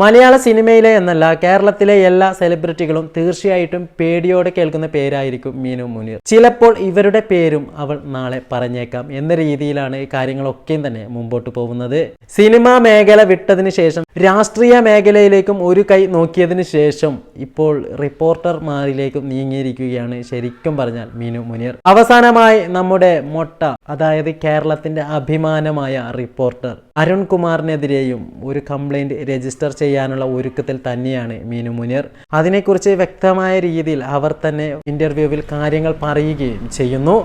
മലയാള സിനിമയിലെ എന്നല്ല കേരളത്തിലെ എല്ലാ സെലിബ്രിറ്റികളും തീർച്ചയായിട്ടും പേടിയോടെ കേൾക്കുന്ന പേരായിരിക്കും മീനു മുനീർ. ചിലപ്പോൾ ഇവരുടെ പേരും അവൾ നാളെ പറഞ്ഞേക്കാം എന്ന രീതിയിലാണ് കാര്യങ്ങളൊക്കെയും തന്നെ മുമ്പോട്ട് പോകുന്നത്. സിനിമാ മേഖല വിട്ടതിന് ശേഷം രാഷ്ട്രീയ മേഖലയിലേക്കും ഒരു കൈ നോക്കിയതിനു ശേഷം ഇപ്പോൾ റിപ്പോർട്ടർമാരിലേക്കും നീങ്ങിയിരിക്കുകയാണ് ശരിക്കും പറഞ്ഞാൽ മീനു മുനീർ. അവസാനമായി നമ്മുടെ മൊട്ട, അതായത് കേരളത്തിന്റെ അഭിമാനമായ റിപ്പോർട്ടർ അരുൺകുമാറിനെതിരെയും ഒരു കംപ്ലൈന്റ് രജിസ്റ്റർ ചെയ്യാനുള്ള ഒരുക്കത്തിൽ തന്നെയാണ് മീനു മുനീർ. അതിനെക്കുറിച്ച് വ്യക്തമായ രീതിയിൽ അവർ തന്നെ ഇന്റർവ്യൂവിൽ കാര്യങ്ങൾ പറയുകയും ചെയ്യുന്നു.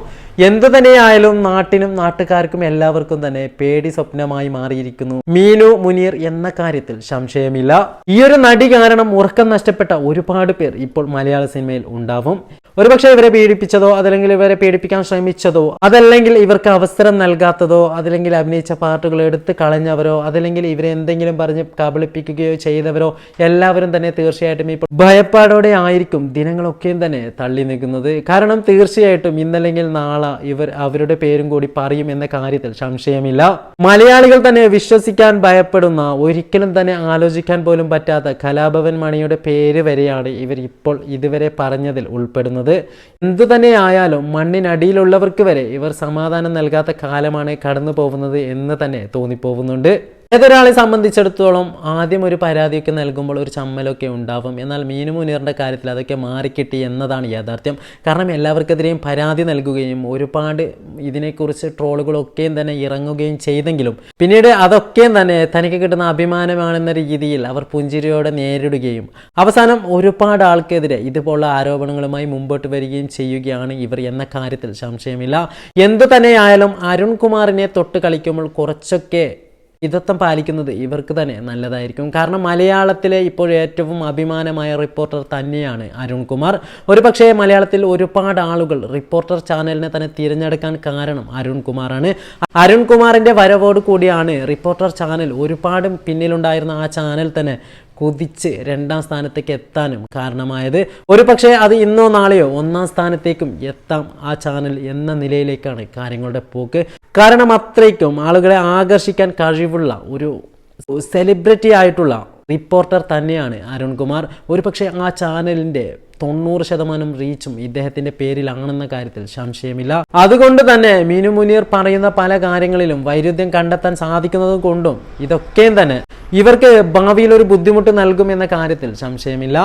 എന്തു തന്നെയായാലും നാട്ടിനും നാട്ടുകാർക്കും എല്ലാവർക്കും തന്നെ പേടി സ്വപ്നമായി മാറിയിരിക്കുന്നു മീനു മുനീർ എന്ന കാര്യത്തിൽ സംശയമില്ല. ഈ ഒരു നടി കാരണം ഉറക്കം നഷ്ടപ്പെട്ട ഒരുപാട് പേർ ഇപ്പോൾ മലയാള സിനിമയിൽ ഉണ്ടാവും. ഒരുപക്ഷെ ഇവരെ പീഡിപ്പിച്ചതോ അതല്ലെങ്കിൽ ഇവരെ പീഡിപ്പിക്കാൻ ശ്രമിച്ചതോ അതല്ലെങ്കിൽ ഇവർക്ക് അവസരം നൽകാത്തതോ അതല്ലെങ്കിൽ അഭിനയിച്ച പാർട്ടുകൾ എടുത്ത് കളഞ്ഞവരോ അതല്ലെങ്കിൽ ഇവരെ എന്തെങ്കിലും പറഞ്ഞ് കബളിപ്പിക്കുകയോ ചെയ്തവരോ എല്ലാവരും തന്നെ തീർച്ചയായിട്ടും ഇപ്പോൾ ഭയപ്പാടോടെ ആയിരിക്കും ദിനങ്ങളൊക്കെയും തന്നെ തള്ളി നിൽക്കുന്നത്. കാരണം തീർച്ചയായിട്ടും ഇന്നല്ലെങ്കിൽ നാളെ ഇവർ അവരുടെ പേരും കൂടി പറയും എന്ന കാര്യത്തിൽ സംശയമില്ല. മലയാളികൾ തന്നെ വിശ്വസിക്കാൻ ഭയപ്പെടുന്ന, ഒരിക്കലും തന്നെ ആലോചിക്കാൻ പോലും പറ്റാത്ത കലാഭവൻ മണിയുടെ പേര് വരെയാണ് ഇവർ ഇപ്പോൾ ഇതുവരെ പറഞ്ഞതിൽ ഉൾപ്പെടുന്നത്. എന്തു തന്നെ ആയാലും മണ്ണിനടിയിലുള്ളവർക്ക് വരെ ഇവർ സമാധാനം നൽകാത്ത കാലമാണ് കടന്നു പോകുന്നത് എന്ന് തന്നെ തോന്നിപ്പോകുന്നുണ്ട്. ഏതൊരാളെ സംബന്ധിച്ചിടത്തോളം ആദ്യം ഒരു പരാതിയൊക്കെ നൽകുമ്പോൾ ഒരു ചമ്മലൊക്കെ ഉണ്ടാവും. എന്നാൽ മീനു മുനീറിൻ്റെ കാര്യത്തിൽ അതൊക്കെ മാറിക്കിട്ടി എന്നതാണ് യാഥാർത്ഥ്യം. കാരണം എല്ലാവർക്കെതിരെയും പരാതി നൽകുകയും ഒരുപാട് ഇതിനെക്കുറിച്ച് ട്രോളുകളൊക്കെയും തന്നെ ഇറങ്ങുകയും ചെയ്തെങ്കിലും പിന്നീട് അതൊക്കെയും തന്നെ തനിക്ക് കിട്ടുന്ന അഭിമാനമാണെന്ന രീതിയിൽ അവർ പുഞ്ചിരിയോടെ നേരിടുകയും അവസാനം ഒരുപാട് ആൾക്കെതിരെ ഇതുപോലുള്ള ആരോപണങ്ങളുമായി മുമ്പോട്ട് വരികയും ചെയ്യുകയാണ് ഇവർ എന്ന കാര്യത്തിൽ സംശയമില്ല. എന്തു തന്നെയായാലും അരുൺകുമാറിനെ തൊട്ട് കളിക്കുമ്പോൾ കുറച്ചൊക്കെ ഇതത്വം പാലിക്കുന്നത് ഇവർക്ക് തന്നെ നല്ലതായിരിക്കും. കാരണം മലയാളത്തിലെ ഇപ്പോൾ ഏറ്റവും അഭിമാനമായ റിപ്പോർട്ടർ തന്നെയാണ് അരുൺകുമാർ. ഒരുപക്ഷെ മലയാളത്തിൽ ഒരുപാട് ആളുകൾ റിപ്പോർട്ടർ ചാനലിനെ തന്നെ തിരഞ്ഞെടുക്കാൻ കാരണം അരുൺകുമാറാണ്. അരുൺകുമാറിൻ്റെ വരവോട് കൂടിയാണ് റിപ്പോർട്ടർ ചാനൽ ഒരുപാട് പിന്നിലുണ്ടായിരുന്ന ആ ചാനൽ തന്നെ കുതിച്ച് 2ാം സ്ഥാനത്തേക്ക് എത്താനും കാരണമായത്. ഒരുപക്ഷെ അത് ഇന്നോ നാളെയോ 1ാം സ്ഥാനത്തേക്കും എത്താം ആ ചാനൽ എന്ന നിലയിലേക്കാണ് കാര്യങ്ങളുടെ പോക്ക്. കാരണം അത്രയ്ക്കും ആളുകളെ ആകർഷിക്കാൻ കഴിവുള്ള ഒരു സെലിബ്രിറ്റി ആയിട്ടുള്ള റിപ്പോർട്ടർ തന്നെയാണ് അരുൺകുമാർ. ഒരുപക്ഷെ ആ ചാനലിൻ്റെ 90% റീച്ചും ഇദ്ദേഹത്തിന്റെ പേരിലാണെന്ന കാര്യത്തിൽ സംശയമില്ല. അതുകൊണ്ട് തന്നെ മീനു മുനീർ പറയുന്ന പല കാര്യങ്ങളിലും വൈരുദ്ധ്യം കണ്ടെത്താൻ സാധിക്കുന്നത് കൊണ്ടും ഇതൊക്കെയും തന്നെ ഇവർക്ക് ഭാവിയിൽ ഒരു ബുദ്ധിമുട്ട് നൽകും എന്ന കാര്യത്തിൽ സംശയമില്ല.